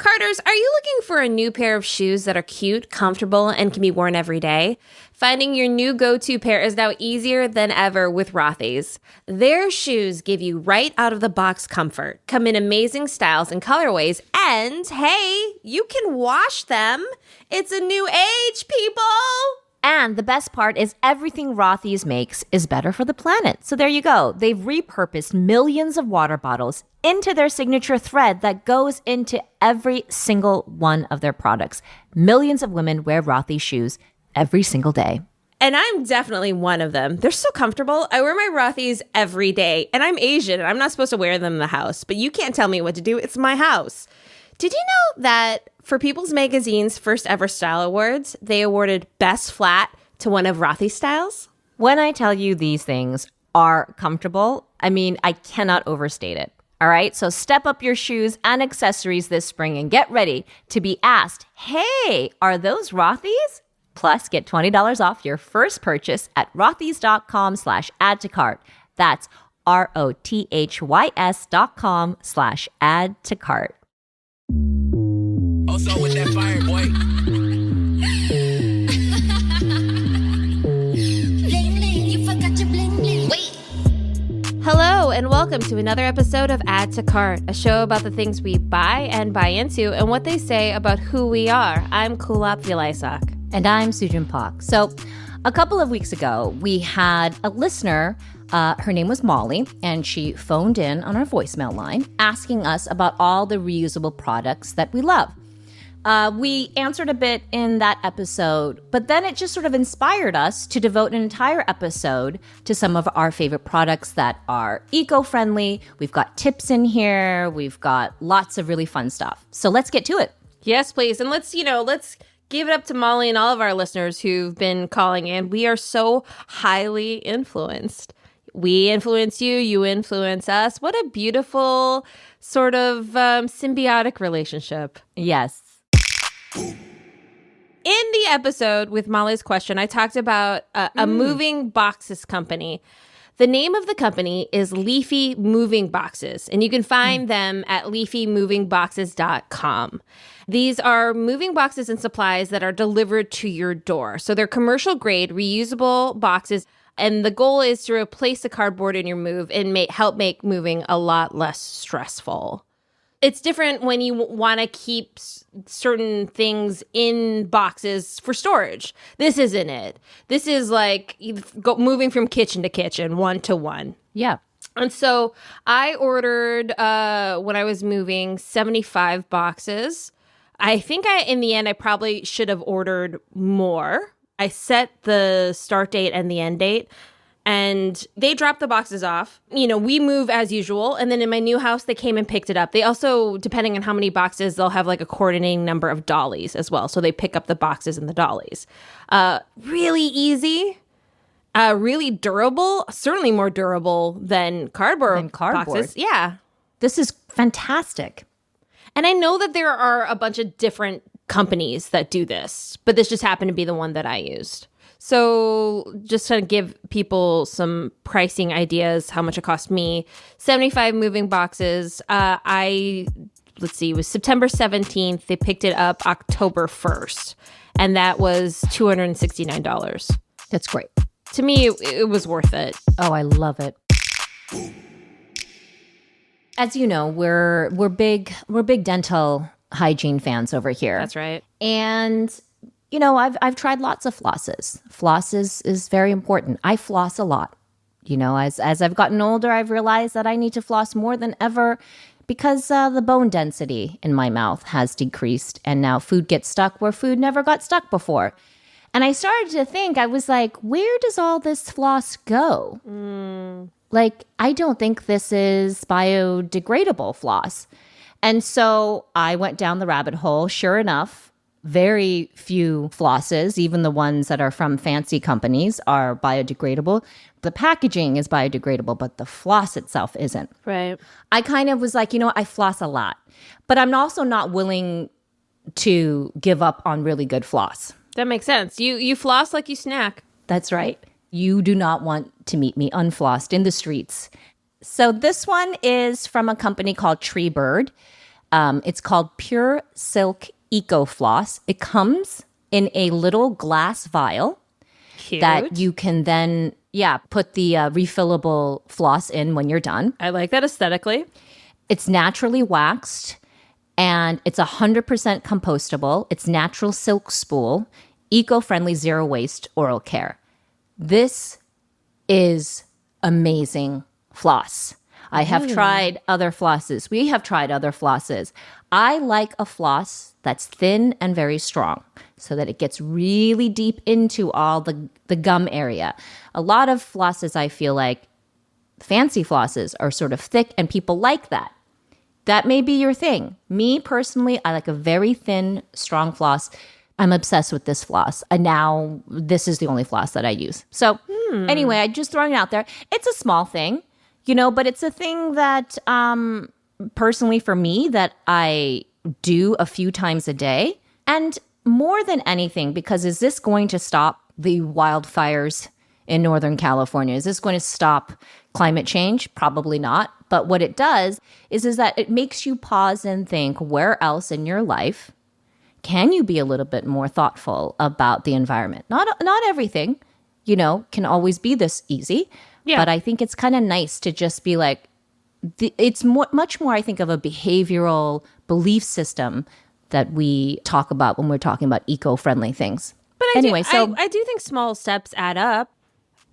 Carters, are you looking for a new pair of shoes that are cute, comfortable, and can be worn every day? Finding your new go-to pair is now easier than ever with Rothy's. Their shoes give you right out of the box comfort, come in amazing styles and colorways, and hey, you can wash them. It's a new age, people! And the best part is everything Rothy's makes is better for the planet. So there you go. They've repurposed millions of water bottles into their signature thread that goes into every single one of their products. Millions of women wear Rothy's shoes every single day. And I'm definitely one of them. They're so comfortable. I wear my Rothy's every day. And I'm Asian, and I'm not supposed to wear them in the house. But you can't tell me what to do. It's my house. Did you know that for People's Magazine's first ever style awards, they awarded Best Flat to one of Rothy's styles? When I tell you these things are comfortable, I mean, I cannot overstate it. All right, so step up your shoes and accessories this spring and get ready to be asked, hey, are those Rothy's? Plus, get $20 off your first purchase at rothys.com/add-to-cart. That's rothys.com/add-to-cart. Also with that fire, boy. Bling bling, you forgot your bling bling. Wait. Hello, and welcome to another episode of Add to Cart, a show about the things we buy and buy into and what they say about who we are. I'm Kulap Vilaysack. And I'm SuChin Pak. So a couple of weeks ago, we had a listener, her name was Molly, and she phoned in on our voicemail line asking us about all the reusable products that we love. We answered a bit in that episode, but then it just sort of inspired us to devote an entire episode to some of our favorite products that are eco-friendly. We've got tips in here. We've got lots of really fun stuff. So let's get to it. Yes, please. And let's give it up to Molly and all of our listeners who've been calling in. We are so highly influenced. We influence you, you influence us. What a beautiful sort of symbiotic relationship. Yes. In the episode with Molly's question, I talked about a moving boxes company. The name of the company is Leafy Moving Boxes, and you can find them at leafymovingboxes.com. These are moving boxes and supplies that are delivered to your door. So they're commercial grade, reusable boxes, and the goal is to replace the cardboard in your move and help make moving a lot less stressful. It's different when you want to keep certain things in boxes for storage. This isn't it. This is like moving from kitchen to kitchen, one to one. Yeah. And so I ordered, when I was moving, 75 boxes. I think in the end, I probably should have ordered more. I set the start date and the end date. And they dropped the boxes off. You know, we move as usual. And then in my new house, they came and picked it up. They also, depending on how many boxes, they'll have like a coordinating number of dollies as well. So they pick up the boxes and the dollies. Really easy. Really durable. Certainly more durable than cardboard boxes. Yeah. This is fantastic. And I know that there are a bunch of different companies that do this, but this just happened to be the one that I used. So just to give people some pricing ideas, how much it cost me, 75 moving boxes. It was September 17th. They picked it up October 1st, and that was $269. That's great. To me, it was worth it. Oh, I love it. As you know, we're big dental hygiene fans over here. That's right. And you know, I've tried lots of flosses. Floss is very important. I floss a lot. You know, as I've gotten older, I've realized that I need to floss more than ever because the bone density in my mouth has decreased, and now food gets stuck where food never got stuck before. And I started to think, I was like, where does all this floss go? Like, I don't think this is biodegradable floss. And so I went down the rabbit hole. Sure enough, very few flosses, even the ones that are from fancy companies, are biodegradable. The packaging is biodegradable, but the floss itself isn't. Right. I kind of was like, you know what, I floss a lot, but I'm also not willing to give up on really good floss. That makes sense. You floss like you snack. That's right. You do not want to meet me unflossed in the streets. So this one is from a company called Treebird. It's called Pure Silk Eco Floss. It comes in a little glass vial Cute. that you can then, put the refillable floss in when you're done. I like that aesthetically. It's naturally waxed and it's 100% compostable. It's natural silk spool, eco-friendly, zero waste oral care. This is amazing floss. I have tried other flosses. We have tried other flosses. I like a floss that's thin and very strong so that it gets really deep into all the gum area. A lot of flosses, I feel like, fancy flosses are sort of thick and people like that. That may be your thing. Me, personally, I like a very thin, strong floss. I'm obsessed with this floss. And now this is the only floss that I use. So anyway, I just throwing it out there. It's a small thing, but it's a thing that personally for me that I do a few times a day. And more than anything, because is this going to stop the wildfires in Northern California? Is this going to stop climate change? Probably not. But what it does is that it makes you pause and think, where else in your life can you be a little bit more thoughtful about the environment? Not everything, can always be this easy. Yeah. But I think it's kind of nice to just be like, it's much more, I think, of a behavioral belief system that we talk about when we're talking about eco-friendly things. But I do think small steps add up.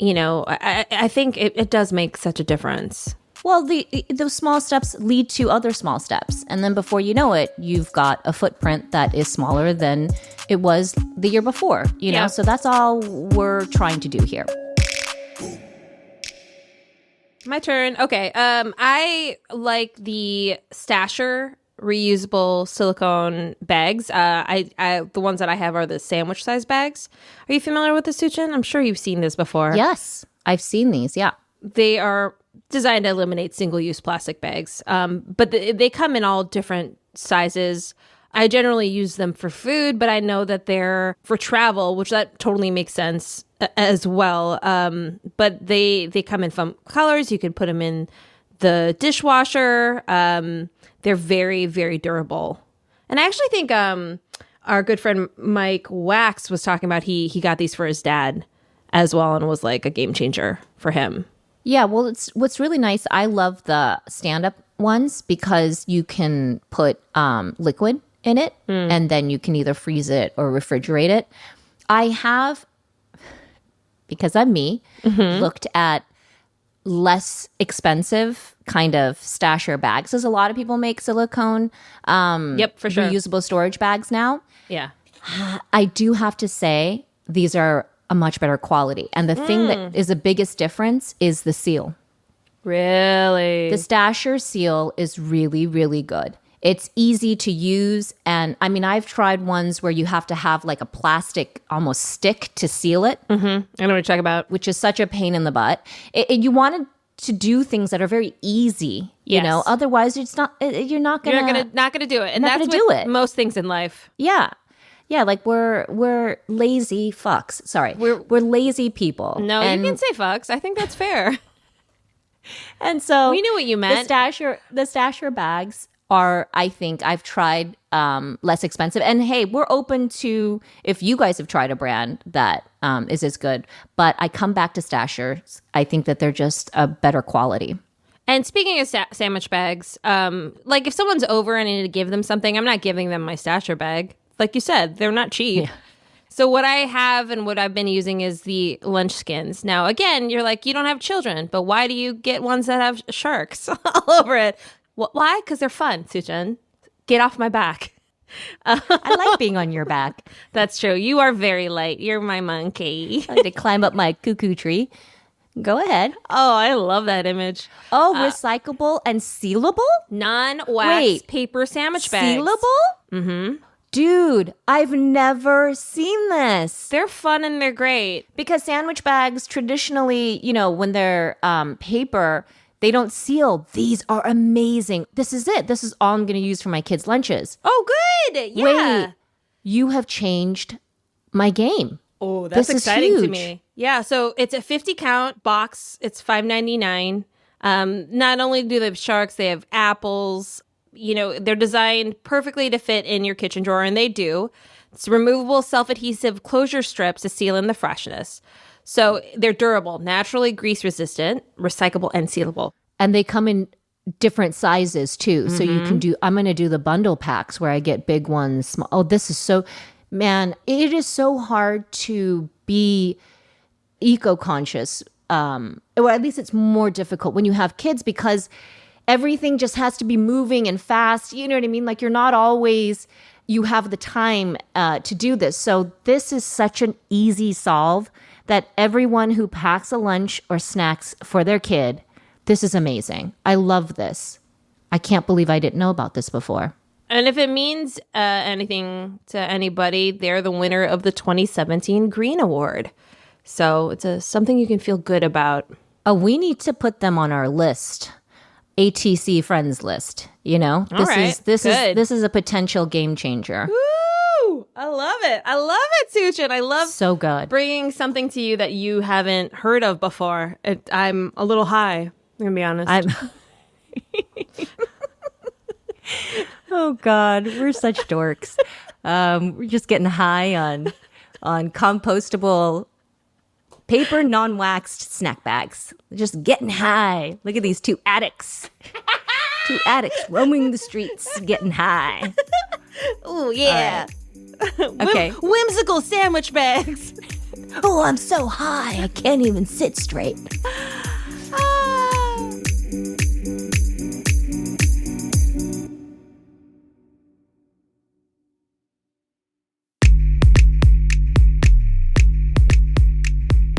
I think it does make such a difference. Well, those small steps lead to other small steps. And then before you know it, you've got a footprint that is smaller than it was the year before, know? So that's all we're trying to do here. My turn. Okay. I like the Stasher reusable silicone bags. The ones that I have are the sandwich size bags. Are you familiar with the SuChin? I'm sure you've seen this before. Yes, I've seen these. Yeah. They are designed to eliminate single-use plastic bags, but they come in all different sizes. I generally use them for food, but I know that they're for travel, which that totally makes sense as well. But they come in fun colors. You can put them in the dishwasher. They're very, very durable. And I actually think our good friend Mike Wax was talking about he got these for his dad as well and was like a game changer for him. Yeah, well, what's really nice. I love the stand-up ones because you can put liquid in it and then you can either freeze it or refrigerate it. I have, because I'm me, looked at less expensive kind of stasher bags, as a lot of people make silicone for sure, reusable storage bags now. Yeah. I do have to say these are a much better quality. And the thing that is the biggest difference is the seal. Really? The Stasher seal is really, really good. It's easy to use. And I mean, I've tried ones where you have to have like a plastic almost stick to seal it. I know what you're talking about. Which is such a pain in the butt. You wanted to do things that are very easy, you know, otherwise you're not gonna do it. And that's with most things in life. Yeah. Yeah, like we're lazy fucks. Sorry, we're lazy people. No, you can say fucks. I think that's fair. And so we knew what you meant. The Stasher bags are, I think, I've tried less expensive. And hey, we're open to if you guys have tried a brand that is as good. But I come back to Stashers. I think that they're just a better quality. And speaking of sandwich bags, like if someone's over and I need to give them something, I'm not giving them my Stasher bag. Like you said, they're not cheap. Yeah. So what I have and what I've been using is the lunch skins. Now, again, you're like, you don't have children, but why do you get ones that have sharks all over it? Why? Because they're fun, SuChin. Get off my back. I like being on your back. That's true. You are very light. You're my monkey. I like to climb up my cuckoo tree. Go ahead. Oh, I love that image. Oh, recyclable and sealable? Non-wax paper sandwich bags. Sealable? Mm-hmm. Dude, I've never seen this. They're fun and they're great. Because sandwich bags traditionally, you know, when they're paper, they don't seal. These are amazing. This is it. This is all I'm going to use for my kids' lunches. Oh, good. Yeah. Wait, you have changed my game. Oh, that's exciting to me. Yeah, so it's a 50 count box. It's $5.99. Not only do they have sharks, they have apples. they're designed perfectly to fit in your kitchen drawer, and they do. It's removable self-adhesive closure strips to seal in the freshness. So they're durable, naturally grease-resistant, recyclable, and sealable. And they come in different sizes too. So you can I'm going to do the bundle packs where I get big ones, small. Oh, this is so, man, it is so hard to be eco-conscious. Or at least it's more difficult when you have kids because everything just has to be moving and fast. You know what I mean? Like you're not always, you have the time to do this. So this is such an easy solve that everyone who packs a lunch or snacks for their kid, this is amazing. I love this. I can't believe I didn't know about this before. And if it means anything to anybody, they're the winner of the 2017 Green Award. So it's something you can feel good about. Oh, we need to put them on our list. ATC friends list, This is a potential game changer. Woo! I love it. I love it, SuChin. I love so good bringing something to you that you haven't heard of before. I'm a little high, I'm going to be honest. Oh God, we're such dorks. We're just getting high on compostable paper non-waxed snack bags. Just getting high. Look at these two addicts. Two addicts roaming the streets, getting high. Oh yeah. Okay. Whimsical sandwich bags. Oh, I'm so high. I can't even sit straight.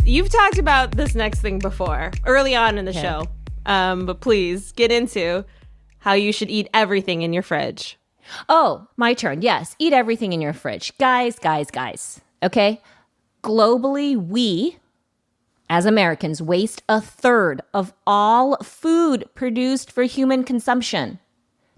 You've talked about this next thing before, early on in the show. But please get into how you should eat everything in your fridge. Oh, my turn. Yes. Eat everything in your fridge. Guys. Okay? Globally, we, as Americans, waste 1/3 of all food produced for human consumption.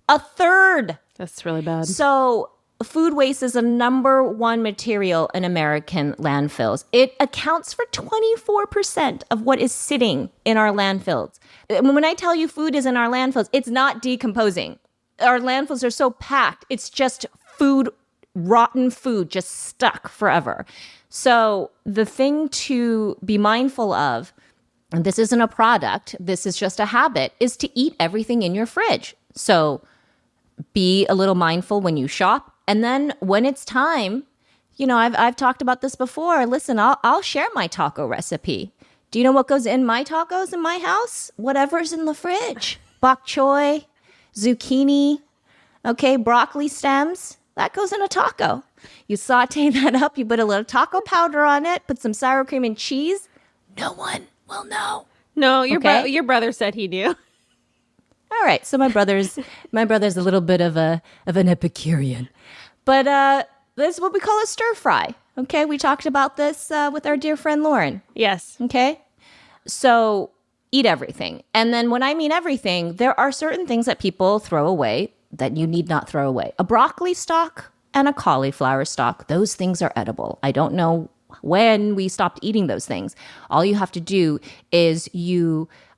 1/3! That's really bad. So food waste is the number one material in American landfills. It accounts for 24% of what is sitting in our landfills. When I tell you food is in our landfills, it's not decomposing. Our landfills are so packed. It's just food, rotten food, just stuck forever. So the thing to be mindful of, and this isn't a product, this is just a habit, is to eat everything in your fridge. So be a little mindful when you shop. And then when it's time, I've talked about this before. Listen, I'll share my taco recipe. Do you know what goes in my tacos in my house? Whatever's in the fridge. Bok choy, zucchini, broccoli stems. That goes in a taco. You saute that up. You put a little taco powder on it. Put some sour cream and cheese. No one will know. No, your brother said he knew. All right, so my brother's a little bit of an Epicurean, but this is what we call a stir fry. Okay, we talked about this with our dear friend Lauren. Yes. Okay, so eat everything, and then when I mean everything, there are certain things that people throw away that you need not throw away. A broccoli stalk and a cauliflower stalk; those things are edible. I don't know when we stopped eating those things. All you have to do is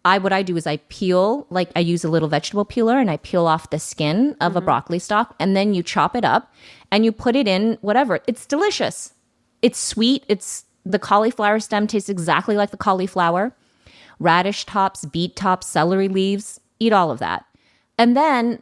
what I do is I peel, like I use a little vegetable peeler and I peel off the skin of a broccoli stalk, and then you chop it up and you put it in whatever. It's delicious. It's sweet. The cauliflower stem tastes exactly like the cauliflower. Radish tops, beet tops, celery leaves, eat all of that. And then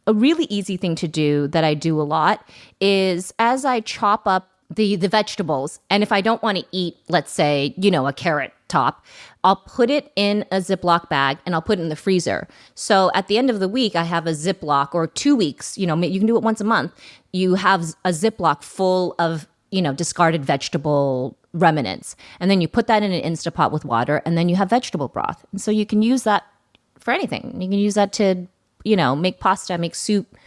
a really easy thing to do that I do a lot is as I chop up the vegetables, and if I don't want to eat, let's say, a carrot top, I'll put it in a Ziploc bag and I'll put it in the freezer. So at the end of the week, I have a Ziploc, or 2 weeks, you can do it once a month. You have a Ziploc full of, discarded vegetable remnants. And then you put that in an Instapot with water, and then you have vegetable broth. And so you can use that for anything. You can use that to, make pasta, make soup,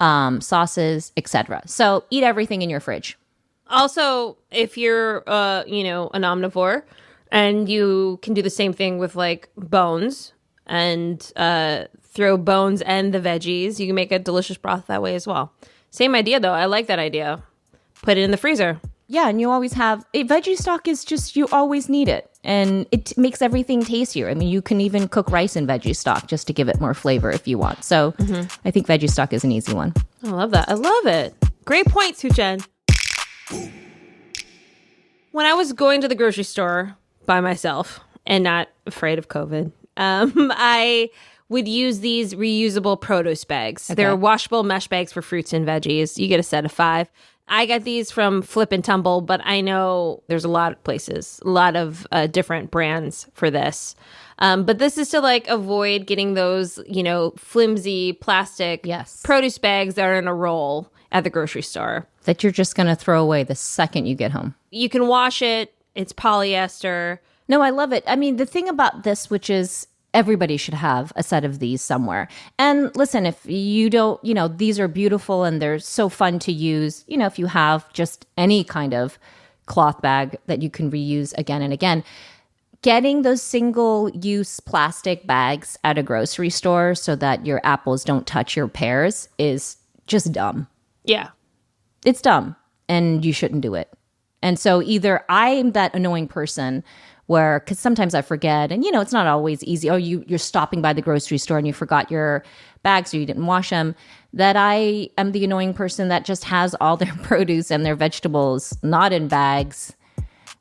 sauces, etc. So eat everything in your fridge. Also, if you're, an omnivore, and you can do the same thing with like bones and throw bones and the veggies, you can make a delicious broth that way as well. Same idea though. I like that idea. Put it in the freezer. Yeah, and you always have veggie stock is just you always need it, and it makes everything tastier. I mean, you can even cook rice in veggie stock just to give it more flavor if you want. So I think veggie stock is an easy one. I love that. I love it. Great point, SuChin. When I was going to the grocery store by myself and not afraid of COVID, I would use these reusable produce bags. Okay. They're washable mesh bags for fruits and veggies. You get a set of 5. I got these from Flip and Tumble, but I know there's a lot of places, a lot of different brands for this. But this is to like avoid getting those, flimsy plastic produce bags that are in a roll at the grocery store. That you're just going to throw away the second you get home. You can wash it. It's polyester. No, I love it. I mean, the thing about this, which is everybody should have a set of these somewhere. And listen, if you don't, these are beautiful and they're so fun to use. If you have just any kind of cloth bag that you can reuse again and again, getting those single-use plastic bags at a grocery store so that your apples don't touch your pears is just dumb. Yeah. It's dumb and you shouldn't do it. And so either I'm that annoying person where, because sometimes I forget, and it's not always easy. Oh, you're stopping by the grocery store and you forgot your bags or you didn't wash them. That I am the annoying person that just has all their produce and their vegetables not in bags.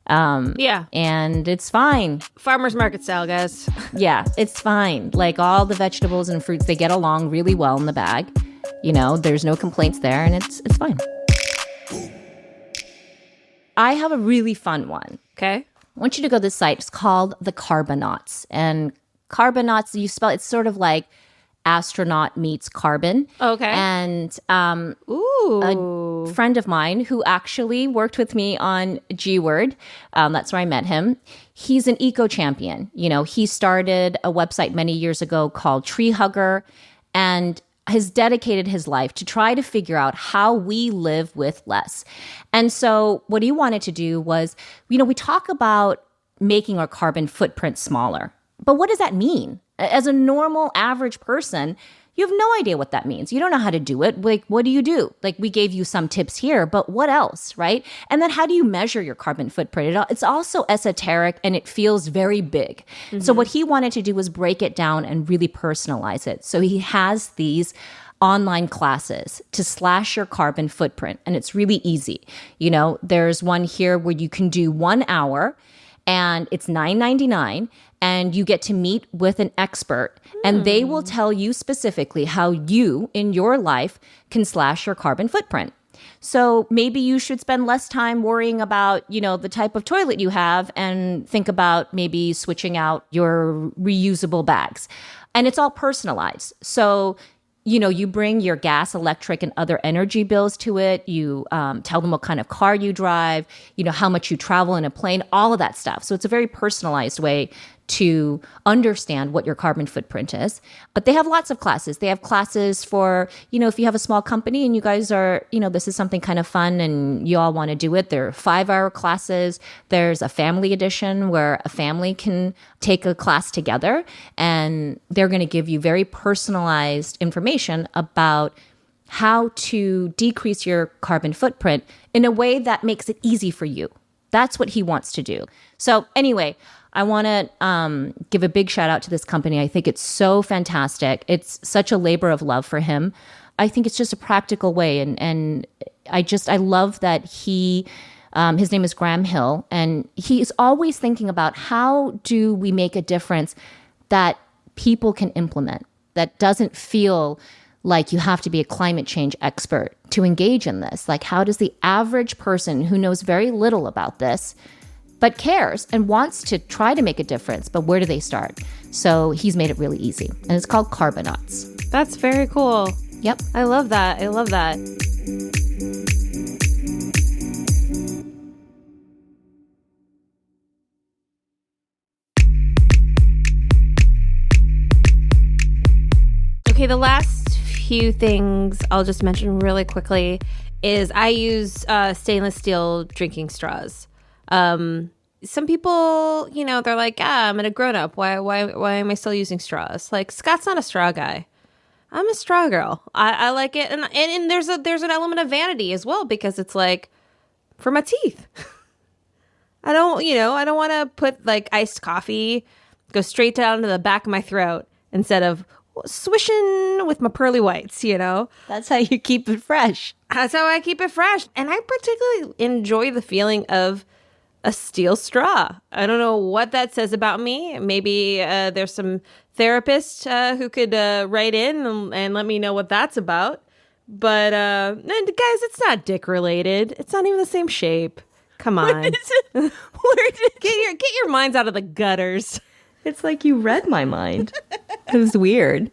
Yeah. And it's fine. Farmer's market style, guys. Yeah, it's fine. Like all the vegetables and fruits, they get along really well in the bag. There's no complaints there and it's fine. I have a really fun one. Okay. I want you to go to this site. It's called the Carbonauts. And Carbonauts, you spell it's sort of like astronaut meets carbon. Okay. And Ooh. a friend of mine who actually worked with me on G-Word, that's where I met him. He's an eco champion. He started a website many years ago called Tree Hugger and has dedicated his life to try to figure out how we live with less. And so what he wanted to do was, we talk about making our carbon footprint smaller. But what does that mean? As a normal average person, you have no idea what that means. You don't know how to do it. Like, what do you do? Like, we gave you some tips here, but what else, right? And then how do you measure your carbon footprint? It's also esoteric and it feels very big. Mm-hmm. So what he wanted to do was break it down and really personalize it. So he has these online classes to slash your carbon footprint. And it's really easy. There's one here where you can do 1 hour and it's $9.99. And you get to meet with an expert and they will tell you specifically how you in your life can slash your carbon footprint. So maybe you should spend less time worrying about, the type of toilet you have and think about maybe switching out your reusable bags. And it's all personalized. So you bring your gas, electric, and other energy bills to it. You tell them what kind of car you drive, how much you travel in a plane, all of that stuff. So it's a very personalized way to understand what your carbon footprint is. But they have lots of classes. They have classes for, if you have a small company and you guys are, this is something kind of fun and you all want to do it. There are 5-hour classes. There's a family edition where a family can take a class together and they're going to give you very personalized information about how to decrease your carbon footprint in a way that makes it easy for you. That's what he wants to do. So anyway, I want to give a big shout out to this company. I think it's so fantastic. It's such a labor of love for him. I think it's just a practical way. And I love that his name is Graham Hill, and he's always thinking about how do we make a difference that people can implement, that doesn't feel like you have to be a climate change expert to engage in this. Like, how does the average person who knows very little about this but cares and wants to try to make a difference, but where do they start? So he's made it really easy. And it's called Carbonauts. That's very cool. Yep. I love that. I love that. Okay, the last few things I'll just mention really quickly is I use stainless steel drinking straws. Some people, they're like, I'm a grown up. Why am I still using straws? Like, Scott's not a straw guy. I'm a straw girl. I like it. And there's an element of vanity as well, because it's like, for my teeth. I don't want to put like iced coffee go straight down to the back of my throat instead of swishing with my pearly whites, That's how you keep it fresh. That's how I keep it fresh. And I particularly enjoy the feeling of a steel straw. I don't know what that says about me. Maybe there's some therapist who could write in and let me know what that's about. But guys, it's not dick related. It's not even the same shape. Come on. Get your minds out of the gutters. It's like you read my mind. It was weird.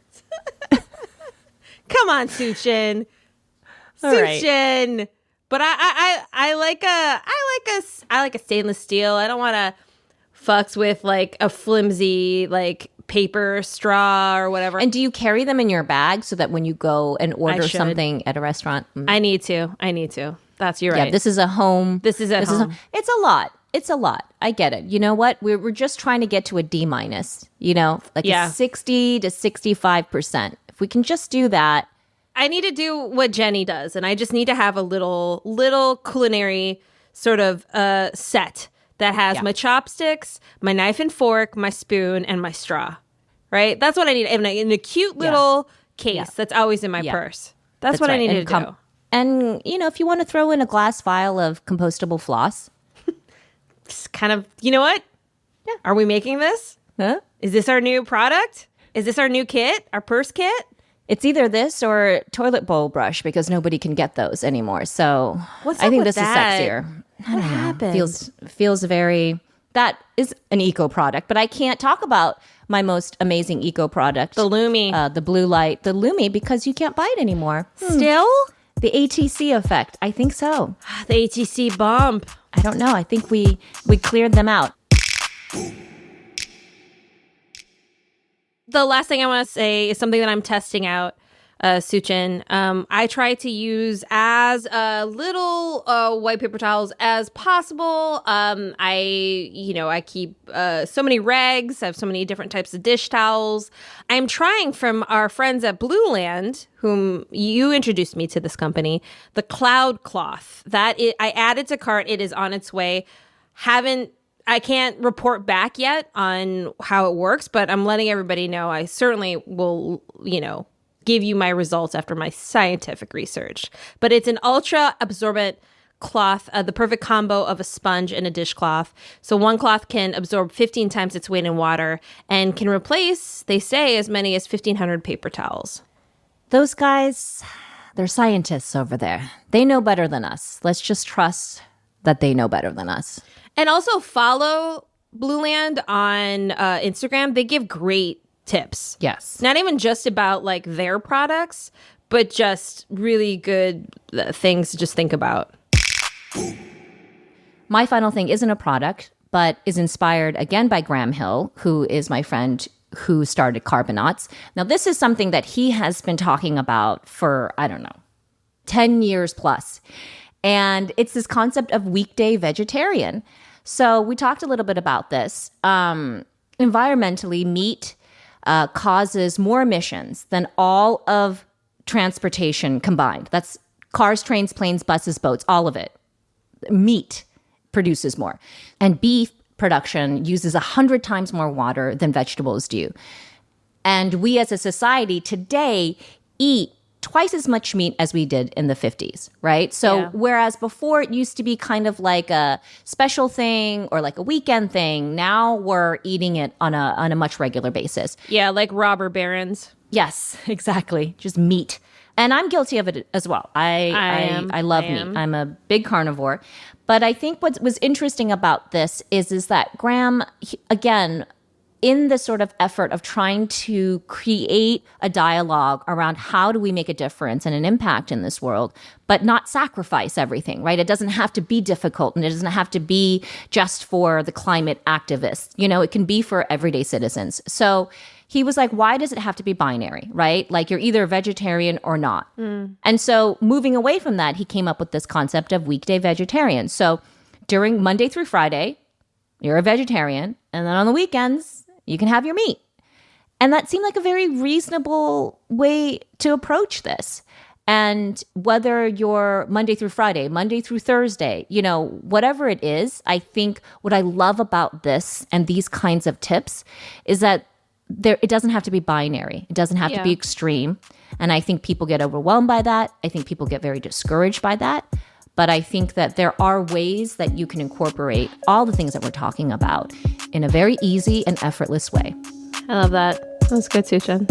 Come on, SuChin. All right. SuChin. But I like a stainless steel. I don't want to fucks with like a flimsy like paper straw or whatever. And do you carry them in your bag so that when you go and order something at a restaurant? I need to. You're right. Yeah, this is a home. This is at home. It's a lot. It's a lot. I get it. You know what? We're just trying to get to a D-, a 60 to 65%. If we can just do that. I need to do what Jenny does, and I just need to have a little culinary sort of set that has my chopsticks, my knife and fork, my spoon, and my straw. Right? That's what I need in a cute little case that's always in my purse. That's what right. I need to do. And, if you want to throw in a glass vial of compostable floss. Just kind of, you know what? Yeah. Are we making this? Huh? Is this our new product? Is this our new kit? Our purse kit? It's either this or toilet bowl brush because nobody can get those anymore. So I think this is sexier. What happened? Feels very... That is an eco product, but I can't talk about my most amazing eco product. The Lumi. The blue light. The Lumi because you can't buy it anymore. Still? The ATC effect. I think so. The ATC bump. I don't know. I think we cleared them out. The last thing I want to say is something that I'm testing out, SuChin. I try to use as little white paper towels as possible. I keep so many rags. I have so many different types of dish towels. I'm trying from our friends at Blue Land, whom you introduced me to this company, the cloud cloth. I added to cart. It is on its way. I can't report back yet on how it works, but I'm letting everybody know I certainly will, give you my results after my scientific research. But it's an ultra absorbent cloth, the perfect combo of a sponge and a dishcloth. So one cloth can absorb 15 times its weight in water and can replace, they say, as many as 1,500 paper towels. Those guys, they're scientists over there. They know better than us. Let's just trust that they know better than us. And also follow Blue Land on Instagram. They give great tips. Yes. Not even just about like their products, but just really good things to just think about. My final thing isn't a product, but is inspired again by Graham Hill, who is my friend who started Carbonauts. Now, this is something that he has been talking about for, 10 years plus. And it's this concept of weekday vegetarian. So we talked a little bit about this. Environmentally, meat causes more emissions than all of transportation combined. That's cars, trains, planes, buses, boats, all of it. Meat produces more. And beef production uses 100 times more water than vegetables do. And we as a society today eat twice as much meat as we did in the 50s, right? So whereas before it used to be kind of like a special thing or like a weekend thing, now we're eating it on a much regular basis. Yeah, like robber barons. Yes, exactly. Just meat. And I'm guilty of it as well. I love meat. I'm a big carnivore. But I think what was interesting about this is that Graham, again, in the sort of effort of trying to create a dialogue around how do we make a difference and an impact in this world, but not sacrifice everything, right? It doesn't have to be difficult and it doesn't have to be just for the climate activists. It can be for everyday citizens. So he was like, why does it have to be binary, right? Like you're either a vegetarian or not. And so moving away from that, he came up with this concept of weekday vegetarian. So during Monday through Friday, you're a vegetarian. And then on the weekends, you can have your meat. And that seemed like a very reasonable way to approach this. And whether you're Monday through Friday, Monday through Thursday, whatever it is, I think what I love about this and these kinds of tips is that it doesn't have to be binary. It doesn't have to be extreme. And I think people get overwhelmed by that. I think people get very discouraged by that. But I think that there are ways that you can incorporate all the things that we're talking about in a very easy and effortless way. I love that. That was good, SuChin.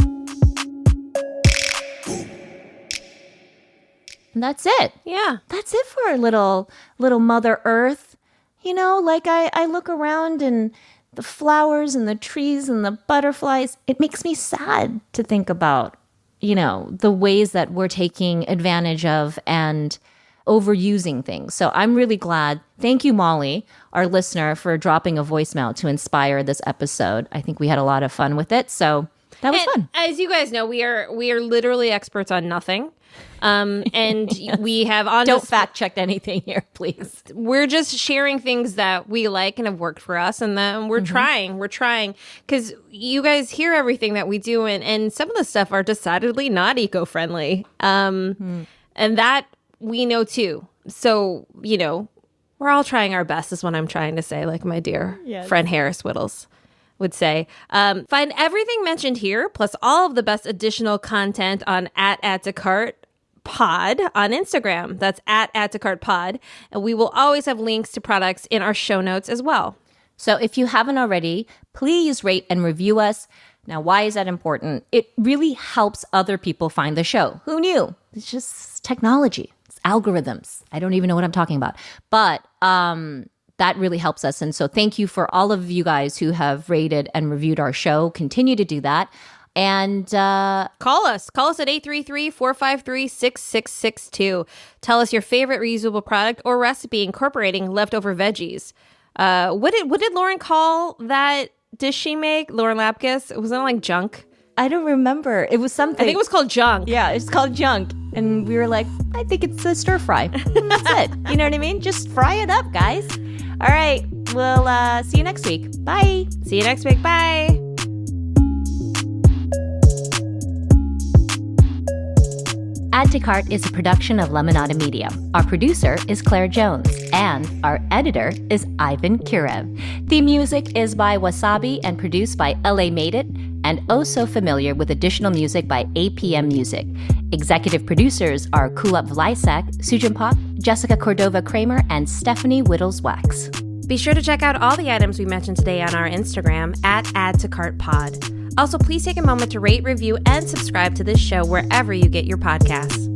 And that's it. Yeah. That's it for our little Mother Earth. I look around and the flowers and the trees and the butterflies, it makes me sad to think about, the ways that we're taking advantage of and overusing things. So I'm really glad. Thank you, Molly, our listener, for dropping a voicemail to inspire this episode. I think we had a lot of fun with it. So that was fun. As you guys know, we are literally experts on nothing. And yes. We have don't fact check anything here, please. We're just sharing things that we like and have worked for us, and then we're trying because you guys hear everything that we do, and some of the stuff are decidedly not eco-friendly. And that we know too. So, we're all trying our best is what I'm trying to say, like my dear friend Harris Whittles would say. Find everything mentioned here, plus all of the best additional content on @AddToCart Pod on Instagram. That's @AddToCart Pod. And we will always have links to products in our show notes as well. So if you haven't already, please rate and review us. Now, why is that important? It really helps other people find the show. Who knew? It's just technology. It's algorithms. I don't even know what I'm talking about. But that really helps us. And so thank you for all of you guys who have rated and reviewed our show. Continue to do that. And call us at 833-453-6662. Tell us your favorite reusable product or recipe incorporating leftover veggies. What did Lauren call that dish she make? Lauren Lapkus? It wasn't like junk. I don't remember. It was something. I think it was called junk. Yeah, it's called junk. And we were like, I think it's a stir fry. That's it. You know what I mean? Just fry it up, guys. All right. We'll see you next week. Bye. See you next week. Bye. Add to Cart is a production of Lemonada Media. Our producer is Claire Jones, and our editor is Ivan Kurev. The music is by Wasabi and produced by LA Made It, and Oh So Familiar with additional music by APM Music. Executive producers are Kulap Vlysak, Sujin Pop, Jessica Cordova Kramer, and Stephanie Whittles Wax. Be sure to check out all the items we mentioned today on our Instagram @AddToCartPod. Also, please take a moment to rate, review, and subscribe to this show wherever you get your podcasts.